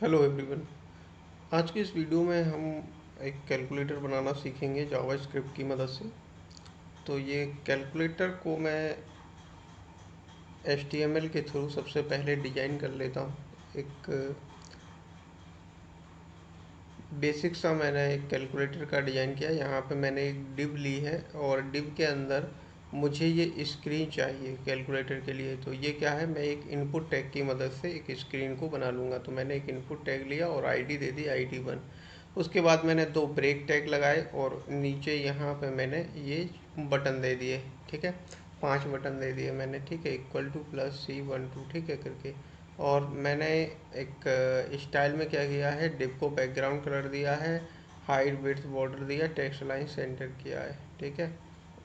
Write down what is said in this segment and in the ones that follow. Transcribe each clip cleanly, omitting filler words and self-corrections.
Hello everyone. आज की इस वीडियो में हम एक कैलकुलेटर बनाना सीखेंगे जावा स्क्रिप्ट की मदद से। तो ये कैलकुलेटर को मैं HTML के थ्रू सबसे पहले डिजाइन कर लेता हूँ। एक बेसिक सा मैंने एक कैलकुलेटर का डिज़ाइन किया। यहाँ पे मैंने एक डिव ली है और डिव के अंदर मुझे ये स्क्रीन चाहिए कैलकुलेटर के लिए। तो ये क्या है, मैं एक इनपुट टैग की मदद से एक स्क्रीन को बना लूँगा। तो मैंने एक इनपुट टैग लिया और आईडी दे दी ID 1। उसके बाद मैंने दो ब्रेक टैग लगाए और नीचे यहाँ पे मैंने ये बटन दे दिए। ठीक है, 5 बटन दे दिए मैंने। ठीक है, इक्वल टू प्लस C12 ठीक है करके। और मैंने एक स्टाइल में क्या किया है, डिव को बैकग्राउंड कलर दिया है, हाइट विड्थ बॉर्डर दिया, टेक्स्ट लाइन सेंटर किया है। ठीक है,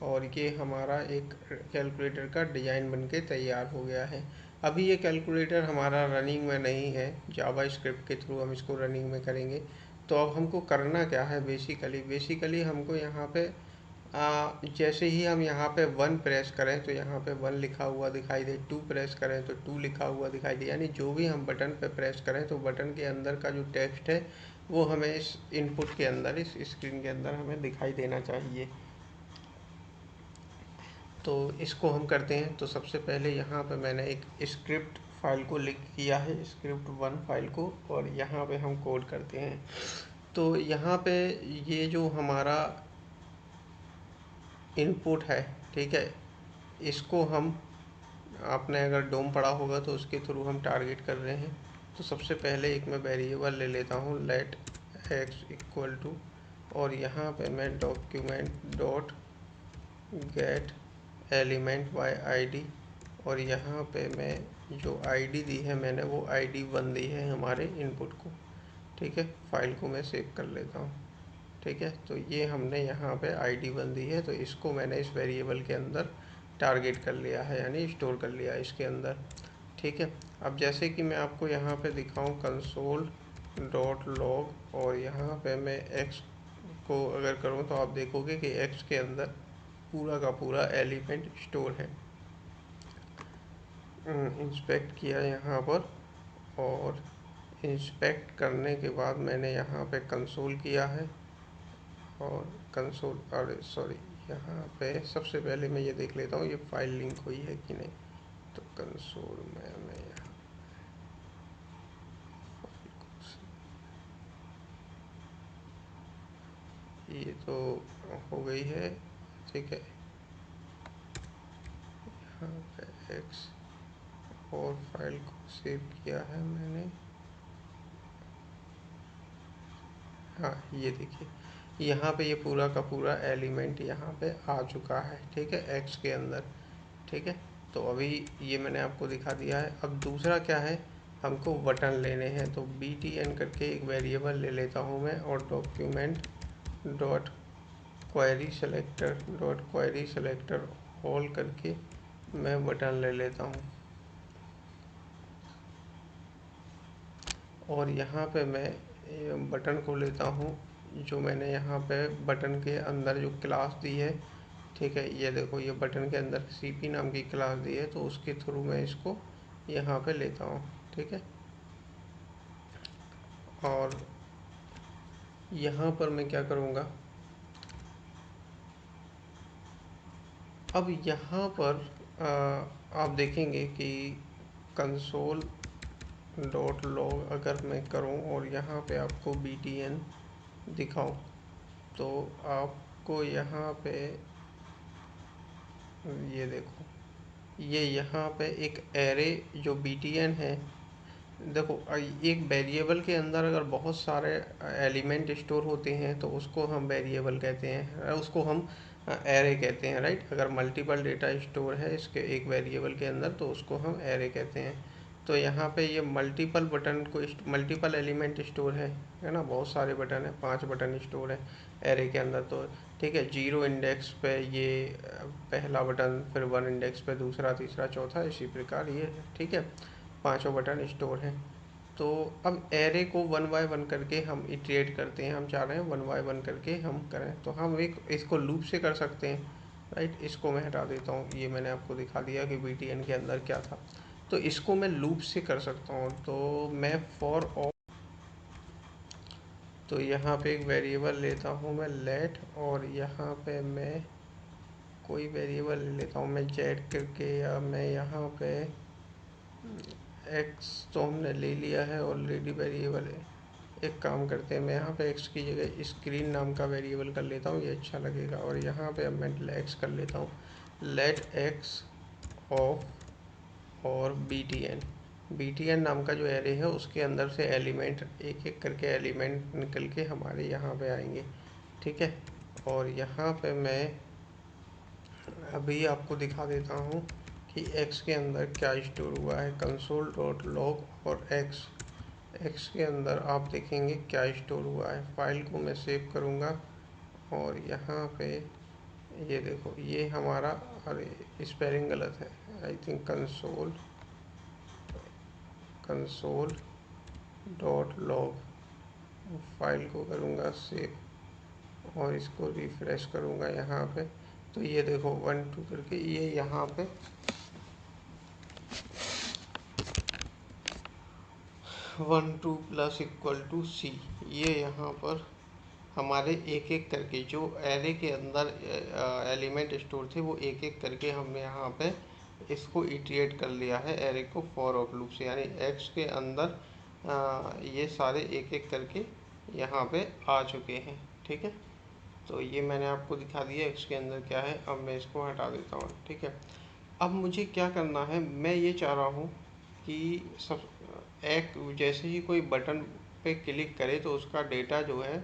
और ये हमारा एक कैलकुलेटर का डिज़ाइन बनके तैयार हो गया है। अभी ये कैलकुलेटर हमारा रनिंग में नहीं है, जावा स्क्रिप्ट के थ्रू हम इसको रनिंग में करेंगे। तो अब हमको करना क्या है, बेसिकली हमको यहाँ पे जैसे ही हम यहाँ पे 1 प्रेस करें तो यहाँ पे 1 लिखा हुआ दिखाई दे, 2 प्रेस करें तो 2 लिखा हुआ दिखाई दे। यानी जो भी हम बटन पे प्रेस करें तो बटन के अंदर का जो टेक्स्ट है वो हमें इस इनपुट के अंदर, इस स्क्रीन के अंदर हमें दिखाई देना चाहिए। तो इसको हम करते हैं। तो सबसे पहले यहाँ पे मैंने एक स्क्रिप्ट फाइल को लिख किया है, script1 फाइल को, और यहाँ पे हम कोड करते हैं। तो यहाँ पे ये जो हमारा इनपुट है, ठीक है, इसको हम, आपने अगर डोम पढ़ा होगा तो उसके थ्रू हम टारगेट कर रहे हैं। तो सबसे पहले एक मैं वेरिएबल ले लेता हूँ, लेट एक्स इक्वल टू, और यहाँ पे मैं document dot gate element by ID, और यहाँ पे मैं जो आईडी दी है मैंने वो ID 1 दी है हमारे इनपुट को। ठीक है, फाइल को मैं सेव कर लेता हूँ। ठीक है, तो ये हमने यहाँ पे ID 1 दी है, तो इसको मैंने इस वेरिएबल के अंदर टारगेट कर लिया है, यानी स्टोर कर लिया है इसके अंदर। ठीक है, अब जैसे कि मैं आपको यहाँ पे दिखाऊँ कंसोल डॉट लॉग, और यहाँ पे मैं एक्स को अगर करूँ तो आप देखोगे कि एक्स के अंदर पूरा का पूरा एलिमेंट स्टोर है। इंस्पेक्ट किया यहाँ पर, और इंस्पेक्ट करने के बाद मैंने यहाँ पे कंसोल किया है, और कंसोल, अरे सॉरी, यहाँ पे सबसे पहले मैं ये देख लेता हूँ ये फाइल लिंक हुई है कि नहीं। तो कंसोल में मैं यहाँ ये तो हो गई है। ठीक है, यहाँ पे एक्स और फाइल को सेव किया है मैंने। हाँ, ये देखिए यहाँ पे ये पूरा का पूरा एलिमेंट यहाँ पे आ चुका है। ठीक है, एक्स के अंदर। ठीक है, तो अभी ये मैंने आपको दिखा दिया है। अब दूसरा क्या है, हमको बटन लेने हैं। तो BTN करके एक वेरिएबल ले लेता हूँ मैं, और document dot query selector all करके मैं बटन ले लेता हूँ। और यहाँ पे मैं बटन को लेता हूँ, जो मैंने यहाँ पे बटन के अंदर जो क्लास दी है। ठीक है, ये देखो ये बटन के अंदर CP नाम की क्लास दी है, तो उसके थ्रू मैं इसको यहाँ पे लेता हूँ। ठीक है, और यहाँ पर मैं क्या करूँगा, अब यहाँ पर आप देखेंगे कि कंसोल डॉट लॉग अगर मैं करूँ और यहाँ पे आपको BTN दिखाऊँ, तो आपको यहाँ पे ये देखो, ये यहाँ पे एक एरे जो BTN है। देखो एक वेरिएबल के अंदर अगर बहुत सारे एलिमेंट स्टोर होते हैं तो उसको हम वेरिएबल कहते हैं, उसको हम एरे कहते हैं, राइट। अगर मल्टीपल डेटा स्टोर है इसके एक वेरिएबल के अंदर तो उसको हम एरे कहते हैं। तो यहाँ पे ये मल्टीपल बटन को, मल्टीपल एलिमेंट स्टोर है ना, बहुत सारे बटन है, 5 बटन स्टोर है एरे के अंदर। तो ठीक है, 0 इंडेक्स पे ये पहला बटन, फिर 1 इंडेक्स पे दूसरा, तीसरा, चौथा, इसी प्रकार ये है। ठीक है, पांचों बटन स्टोर हैं। तो अब एरे को 1 बाय 1 करके हम इटरेट करते हैं, हम चाह रहे हैं 1 बाय 1 करके हम करें, तो हम एक इसको लूप से कर सकते हैं, राइट। इसको मैं हटा देता हूँ, ये मैंने आपको दिखा दिया कि BTN के अंदर क्या था। तो इसको मैं लूप से कर सकता हूँ। तो मैं फॉर तो यहाँ पे एक वेरिएबल लेता हूँ मैं लेट, और यहाँ पे मैं कोई वेरिएबल ले लेता हूँ मैं जेड करके, या मैं यहाँ पे एक्स तो हमने ले लिया है ऑलरेडी वेरिएबल है। एक काम करते हैं, मैं यहाँ पे एक्स की जगह स्क्रीन नाम का वेरिएबल कर लेता हूँ, ये अच्छा लगेगा। और यहाँ पे अब मैं एक्स कर लेता हूँ, लेट एक्स ऑफ और बी टी एन नाम का जो एरे है उसके अंदर से एलिमेंट एक एक करके एलिमेंट निकल के हमारे यहाँ पे आएंगे, ठीक है। और यहाँ पे मैं अभी आपको दिखा देता हूँ कि x के अंदर क्या स्टोर हुआ है। कंसोल डॉट लॉग और x के अंदर आप देखेंगे क्या स्टोर हुआ है। फाइल को मैं सेव करूँगा और यहाँ पे ये देखो, ये हमारा, अरे स्पेलिंग गलत है, I think console dot log. File को करूँगा सेव और इसको रिफ्रेश करूँगा यहाँ पे, तो ये देखो 1 2 करके ये यहाँ पे 1 2 प्लस इक्वल टू सी, ये यहाँ पर हमारे एक एक करके जो एरे के अंदर एलिमेंट स्टोर थे वो एक एक करके हमने यहाँ पे इसको इटरेट कर लिया है एरे को फॉर ऑफ लूप से, यानी एक्स के अंदर ये सारे एक एक करके यहाँ पे आ चुके हैं, ठीक है। तो ये मैंने आपको दिखा दिया एक्स के अंदर क्या है। अब मैं इसको हटा देता हूँ, ठीक है। अब मुझे क्या करना है, मैं ये चाह रहा हूँ कि सब एक जैसे ही कोई बटन पे क्लिक करे तो उसका डेटा जो है,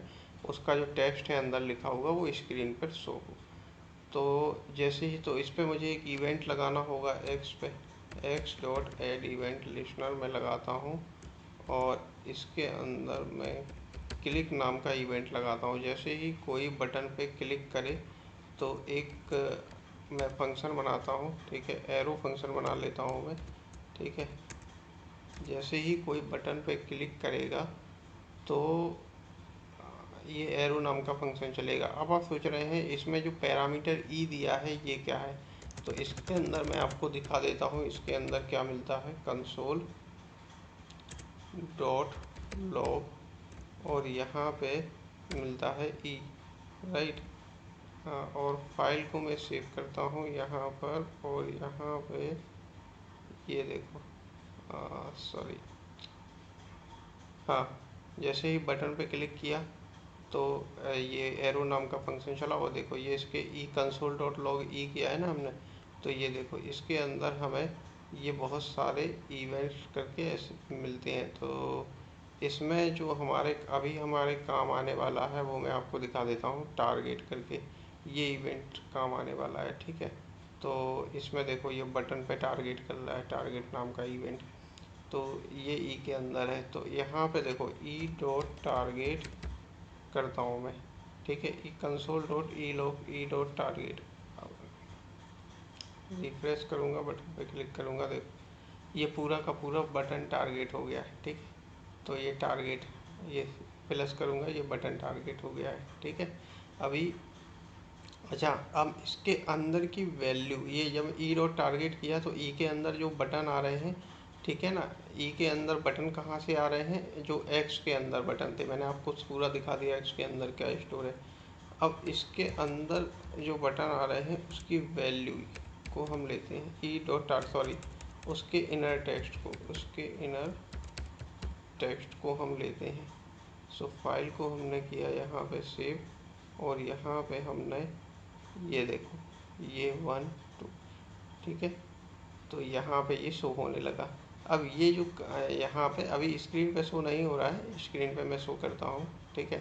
उसका जो टेक्स्ट है अंदर लिखा होगा वो स्क्रीन पर शो हो। तो जैसे ही, तो इस पे मुझे एक इवेंट लगाना होगा एक्स पे, x dot add event listener में लगाता हूँ, और इसके अंदर मैं क्लिक नाम का इवेंट लगाता हूँ। जैसे ही कोई बटन पे क्लिक करे तो एक मैं फंक्शन बनाता हूँ, ठीक है, एरो फंक्शन बना लेता हूँ मैं, ठीक है। जैसे ही कोई बटन पे क्लिक करेगा तो ये एरो नाम का फंक्शन चलेगा। अब आप सोच रहे हैं इसमें जो पैरामीटर ई दिया है ये क्या है, तो इसके अंदर मैं आपको दिखा देता हूँ इसके अंदर क्या मिलता है। कंसोल डॉट लॉग और यहाँ पे मिलता है ई, राइट। हाँ, और फाइल को मैं सेव करता हूँ यहाँ पर, और यहाँ पे ये देखो, सॉरी, हाँ, जैसे ही बटन पे क्लिक किया तो ये एरो नाम का फंक्शन चला, और देखो ये इसके ई कंसोल डॉट लॉग ई किया है ना हमने, तो ये देखो इसके अंदर हमें ये बहुत सारे इवेंट्स करके ऐसे मिलते हैं। तो इसमें जो हमारे अभी हमारे काम आने वाला है वो मैं आपको दिखा देता हूँ, टारगेट करके ये इवेंट काम आने वाला है, ठीक है। तो इसमें देखो ये बटन पे टारगेट कर रहा है, टारगेट नाम का इवेंट, तो ये ई के अंदर है। तो यहाँ पे देखो ई डॉट टारगेट करता हूँ मैं, ठीक है, e console dot e log e dot target, refresh करूँगा, बटन पे क्लिक करूँगा, देखो ये पूरा का पूरा बटन टारगेट हो गया है, ठीक है। तो ये टारगेट, ये प्लस करूँगा, ये बटन टारगेट हो गया है, ठीक है। अभी अच्छा, अब इसके अंदर की वैल्यू, ये जब ई डॉट टारगेट किया तो ई के अंदर जो बटन आ रहे हैं, ठीक है ना, ई के अंदर बटन कहाँ से आ रहे हैं, जो एक्स के अंदर बटन थे मैंने आपको पूरा दिखा दिया एक्स के अंदर क्या स्टोर है। अब इसके अंदर जो बटन आ रहे हैं उसकी वैल्यू को हम लेते हैं ई डॉट टार सॉरी उसके इनर टेक्स्ट को, उसके इनर टेक्स्ट को हम लेते हैं। सो फाइल को हमने किया यहाँ पे सेव, और यहाँ पे हमने ये देखो ये 1 2, ठीक है। तो यहाँ पे ये शो होने लगा। अब ये जो यहाँ पे अभी स्क्रीन पे शो नहीं हो रहा है, स्क्रीन पे मैं शो करता हूँ, ठीक है।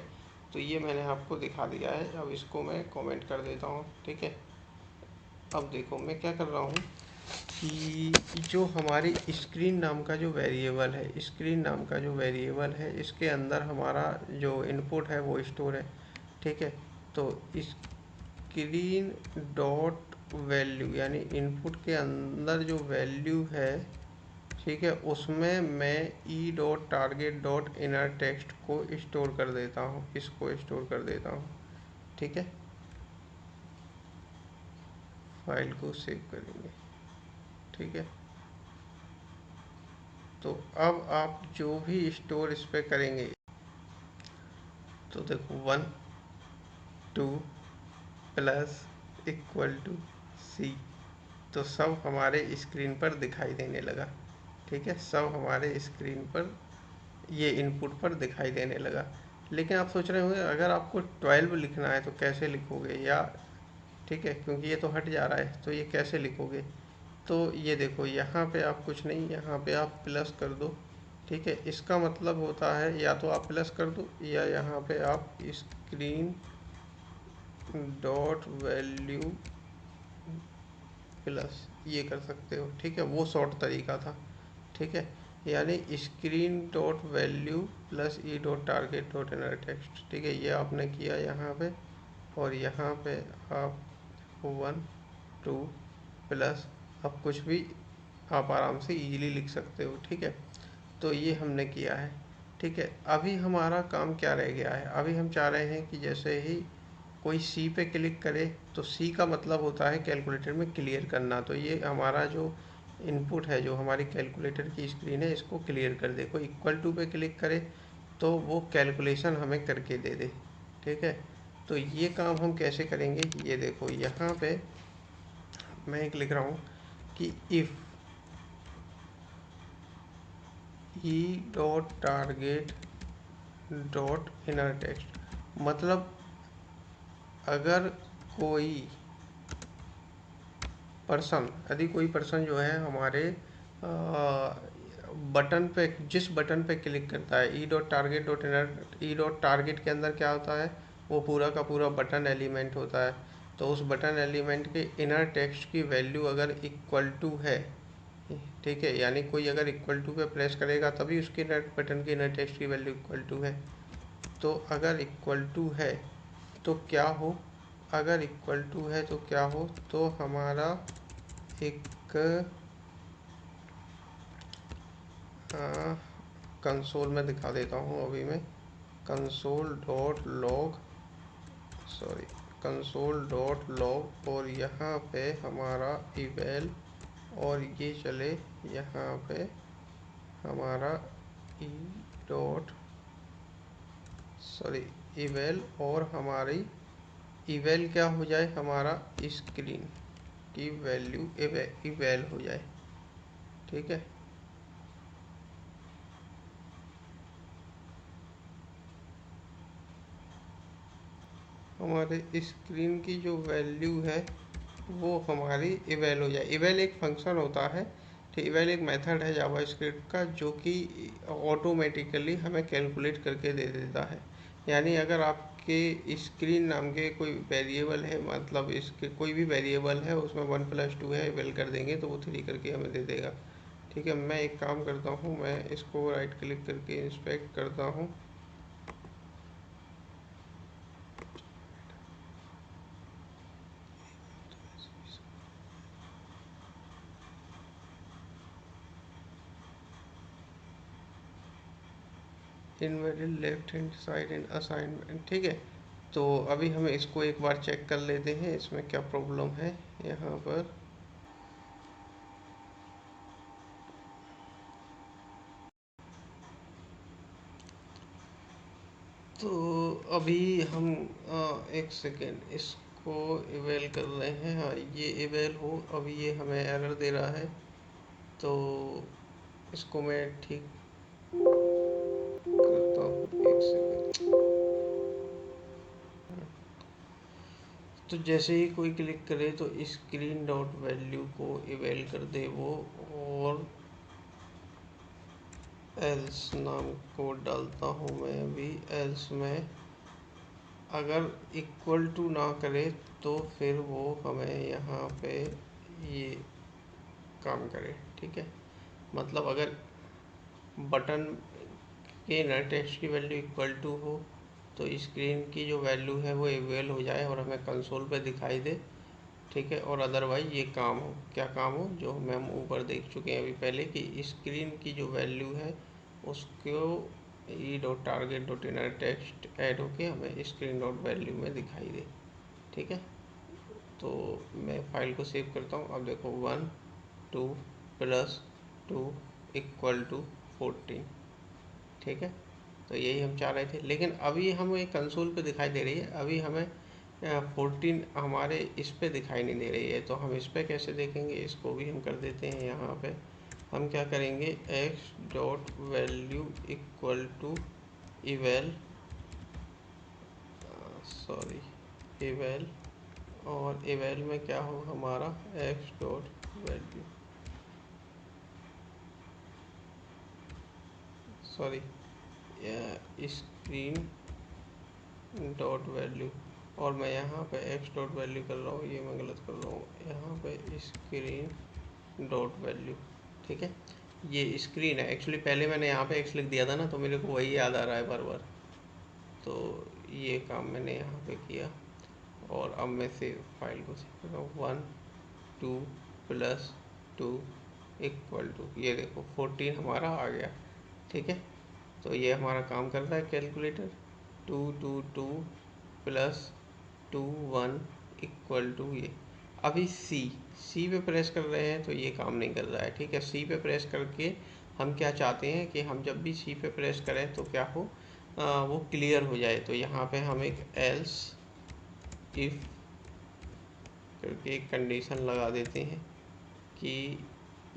तो ये मैंने आपको दिखा दिया है, अब इसको मैं कमेंट कर देता हूँ, ठीक है। अब देखो मैं क्या कर रहा हूँ कि जो हमारी स्क्रीन नाम का जो वेरिएबल है, स्क्रीन नाम का जो वेरिएबल है इसके अंदर हमारा जो इनपुट है वो स्टोर है, ठीक है। तो स्क्रीन डॉट वैल्यू यानी इनपुट के अंदर जो वैल्यू है, ठीक है, उसमें मैं ई dot target dot inner text को स्टोर कर देता हूँ, इसको स्टोर कर देता हूँ, ठीक है। फाइल को सेव करेंगे, ठीक है। तो अब आप जो भी स्टोर इस पे करेंगे, तो देखो 1 2 प्लस इक्वल टू सी, तो सब हमारे स्क्रीन पर दिखाई देने लगा। ठीक है, सब हमारे स्क्रीन पर ये इनपुट पर दिखाई देने लगा। लेकिन आप सोच रहे होंगे अगर आपको 12 लिखना है तो कैसे लिखोगे, या ठीक है क्योंकि ये तो हट जा रहा है, तो ये कैसे लिखोगे। तो ये देखो यहाँ पे आप कुछ नहीं, यहाँ पे आप प्लस कर दो। ठीक है, इसका मतलब होता है या तो आप प्लस कर दो या यहाँ पे आप स्क्रीन डॉट वैल्यू प्लस ये कर सकते हो। ठीक है, वो शॉर्ट तरीका था। ठीक है, यानी स्क्रीन डॉट वैल्यू प्लस ई dot target dot inner text. ठीक है, ये आपने किया यहाँ पे, और यहाँ पे आप 1 2 प्लस, अब कुछ भी आप आराम से इजीली लिख सकते हो। ठीक है, तो ये हमने किया है। ठीक है, अभी हमारा काम क्या रह गया है, अभी हम चाह रहे हैं कि जैसे ही कोई सी पे क्लिक करे, तो सी का मतलब होता है कैलकुलेटर में क्लियर करना। तो ये हमारा जो इनपुट है, जो हमारी कैलकुलेटर की स्क्रीन है, इसको क्लियर कर दे। कोई इक्वल टू पे क्लिक करे तो वो कैलकुलेशन हमें करके दे दे। ठीक है, तो ये काम हम कैसे करेंगे, ये देखो यहाँ पे मैं एक लिख रहा हूँ कि if E dot target dot inner text, मतलब अगर कोई पर्सन, यदि कोई पर्सन जो है हमारे बटन पे, जिस बटन पे क्लिक करता है, ई डॉट टारगेट डॉट इनर, ई डॉट टारगेट के अंदर क्या होता है, वो पूरा का पूरा बटन एलिमेंट होता है। तो उस बटन एलिमेंट के इनर टेक्स्ट की वैल्यू अगर इक्वल टू है, ठीक है, यानी कोई अगर इक्वल टू पे प्रेस करेगा तभी उसके इनर बटन के इनर टेक्स्ट की वैल्यू इक्वल टू है। तो अगर इक्वल टू है तो क्या हो, अगर इक्वल टू है तो क्या हो, तो हमारा एक कंसोल में दिखा देता हूँ अभी मैं, console dot log, sorry, console dot log, और यहाँ पे हमारा इवेल, और ये चले यहाँ पे हमारा ई डॉट, सॉरी, इवेल, और हमारी इवेल क्या हो जाए, हमारा स्क्रीन की वैल्यू इवेल हो जाए। ठीक है, हमारे स्क्रीन की जो वैल्यू है वो हमारी इवेल हो जाए। इवेल एक फंक्शन होता है, ठीक, इवेल एक मेथड है जावास्क्रिप्ट का जो कि ऑटोमेटिकली हमें कैलकुलेट करके दे देता है। यानी अगर आपके स्क्रीन नाम के कोई वेरिएबल है, मतलब इसके कोई भी वेरिएबल है उसमें 1+2 है, इवेल कर देंगे तो वो 3 करके हमें दे देगा। ठीक है, मैं एक काम करता हूँ, मैं इसको राइट क्लिक करके इंस्पेक्ट करता हूँ। इनवैलिड लेफ्ट हैंड साइड इन असाइनमेंट। ठीक है, तो अभी हम इसको एक बार चेक कर लेते हैं इसमें क्या प्रॉब्लम है यहाँ पर। तो अभी हम एक सेकेंड इसको इवेल कर रहे हैं। हाँ, ये इवेल हो, अभी ये हमें एरर दे रहा है, तो इसको मैं ठीक करता हूँ, एक सेकेंड। तो जैसे ही कोई क्लिक करे तो स्क्रीन डॉट वैल्यू को इवेल कर दे वो, और एल्स नाम कोड डालता हूँ मैं अभी। एल्स में अगर इक्वल टू ना करे तो फिर वो हमें यहाँ पे ये काम करे। ठीक है, मतलब अगर बटन के नए टेक्स्ट की वैल्यू इक्वल टू हो तो स्क्रीन की जो वैल्यू है वो इवेल हो जाए और हमें कंसोल पे दिखाई दे। ठीक है, और अदरवाइज ये काम हो, क्या काम हो, जो हम ऊपर देख चुके हैं अभी पहले कि स्क्रीन की जो वैल्यू है उसको ई dot target dot inner text add होके हमें स्क्रीन डॉट वैल्यू में दिखाई दे। ठीक है, तो मैं फाइल को सेव करता हूँ। अब देखो 1 2 + 2 = 14। ठीक है, तो यही हम चाह रहे थे, लेकिन अभी हमें कंसोल पे दिखाई दे रही है, अभी हमें 14 हमारे इस पे दिखाई नहीं दे रही है। तो हम इस पे कैसे देखेंगे, इसको भी हम कर देते हैं। यहाँ पे हम क्या करेंगे, x dot value equal to eval, sorry eval, और इवेल में क्या हो हमारा x dot value, sorry screen dot value, और मैं यहाँ पे एक्स डॉट वैल्यू कर रहा हूँ, ये मैं गलत कर रहा हूँ, यहाँ पे स्क्रीन डॉट वैल्यू। ठीक है, ये स्क्रीन है एक्चुअली, पहले मैंने यहाँ पे एक्स लिख दिया था ना, तो मेरे को वही याद आ रहा है बार बार। तो ये काम मैंने यहाँ पे किया, और अब मैं से फाइल को सेव कर रहा हूँ। 1 2 + 2 इक्वल टू, ये देखो 14 हमारा आ गया। ठीक है, तो ये हमारा काम कर रहा है कैलकुलेटर। 2 2 2 + 2 1 इक्वल टू ये। अभी सी पे प्रेस कर रहे हैं तो ये काम नहीं कर रहा है। ठीक है, सी पे प्रेस करके हम क्या चाहते हैं कि हम जब भी सी पे प्रेस करें तो क्या हो, वो क्लियर हो जाए। तो यहाँ पे हम एक एल्स इफ करके एक कंडीशन लगा देते हैं कि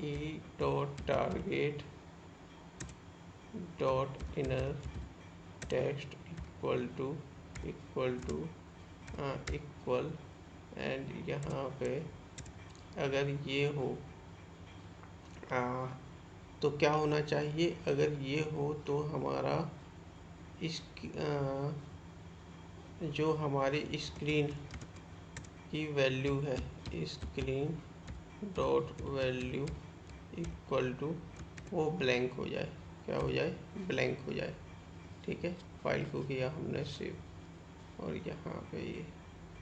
e dot target dot inner text equal to equal, and यहाँ पे अगर ये हो तो क्या होना चाहिए, अगर ये हो तो हमारा इस जो हमारी स्क्रीन की वैल्यू है, screen dot value equal to वो ब्लैंक हो जाए। क्या हो जाए, ब्लैंक हो जाए। ठीक है, फाइल को किया हमने सेव, और यहाँ पे ये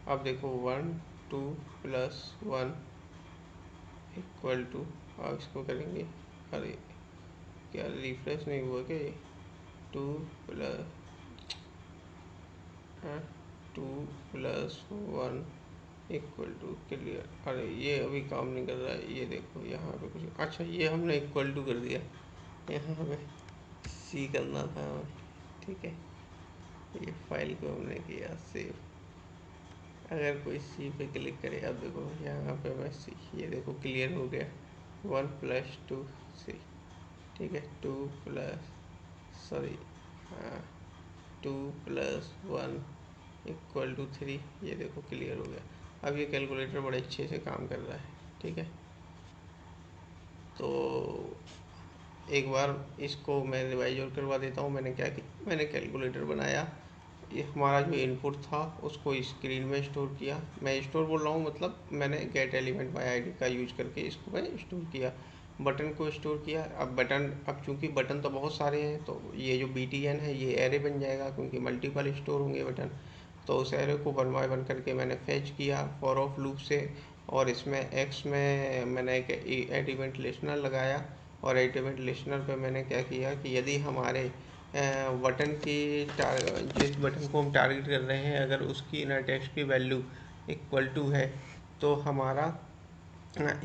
अब देखो 1 2 + 1 इक्वल टू, अब इसको करेंगे, अरे क्या रिफ्रेश नहीं हुआ क्या ये, 2 + 1 इक्वल टू क्लियर। अरे ये अभी काम नहीं कर रहा है, ये देखो यहाँ पे कुछ, अच्छा ये हमने इक्वल टू कर दिया, यहाँ हमें सी करना था हमें। ठीक है, ये फाइल को हमने किया सेव। अगर कोई सी पे क्लिक करे, अब देखो यहाँ पे मैं सी, ये देखो क्लियर हो गया। 1 + 2 सी। ठीक है, 2 प्लस, सॉरी, 2 + 1 इक्वल टू 3, ये देखो क्लियर हो गया। अब ये कैलकुलेटर बड़े अच्छे से काम कर रहा है। ठीक है, तो एक बार इसको मैं रिवाइज और करवा देता हूँ। मैंने क्या किया, मैंने कैलकुलेटर बनाया, ये हमारा जो इनपुट था उसको स्क्रीन में स्टोर किया। मैं स्टोर बोल रहा हूँ मतलब मैंने गेट एलिमेंट बाय आईडी का यूज करके इसको मैं स्टोर किया। बटन को स्टोर किया। अब चूंकि बटन तो बहुत सारे हैं, तो ये जो BTN है ये एरे बन जाएगा, क्योंकि मल्टीपल स्टोर होंगे बटन। तो उस एरे को 1 बाय 1 करके मैंने फेच किया फॉर ऑफ लूप से, और इसमें एक्स में मैंने एक एलिमेंट लिस्टनर लगाया, और एलिमेंट लिस्टनर पे मैंने क्या किया कि यदि हमारे बटन की जिस बटन को हम टारगेट कर रहे हैं अगर उसकी इनर टेक्स्ट की वैल्यू इक्वल टू है, तो हमारा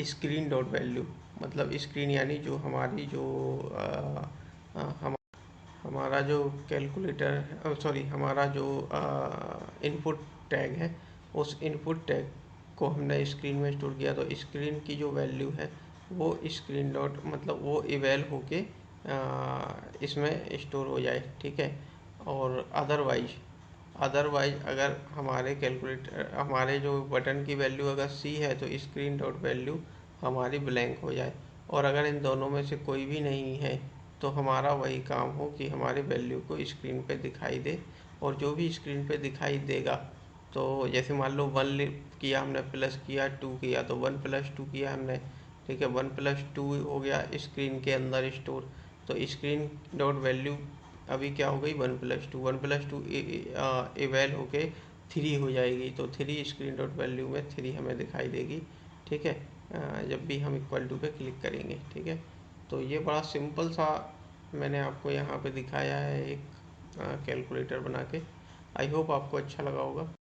स्क्रीन डॉट वैल्यू, मतलब स्क्रीन यानी जो हमारी जो हम हमारा जो कैलकुलेटर, सॉरी हमारा जो इनपुट टैग है, उस इनपुट टैग को हमने स्क्रीन में स्टोर किया। तो स्क्रीन की जो वैल्यू है वो स्क्रीन डॉट मतलब वो इवेल होके इसमें स्टोर हो जाए। ठीक है, और अदरवाइज अगर हमारे कैलकुलेटर हमारे जो बटन की वैल्यू अगर सी है तो स्क्रीन डॉट वैल्यू हमारी ब्लैंक हो जाए, और अगर इन दोनों में से कोई भी नहीं है तो हमारा वही काम हो कि हमारे वैल्यू को स्क्रीन पे दिखाई दे, और जो भी स्क्रीन पे दिखाई देगा, तो जैसे मान लो 1 किया हमने, प्लस किया, 2 किया, तो 1 + 2 किया हमने। ठीक है, 1 + 2 हो गया स्क्रीन के अंदर स्टोर। तो स्क्रीन डॉट वैल्यू अभी क्या हो गई, 1 + 2, 1 + 2 इवेल होके 3 हो जाएगी। तो 3 स्क्रीन डॉट वैल्यू में 3 हमें दिखाई देगी। ठीक है, जब भी हम इक्वल टू पे क्लिक करेंगे। ठीक है, तो ये बड़ा सिंपल सा मैंने आपको यहाँ पे दिखाया है एक कैलकुलेटर बना के। आई होप आपको अच्छा लगा होगा।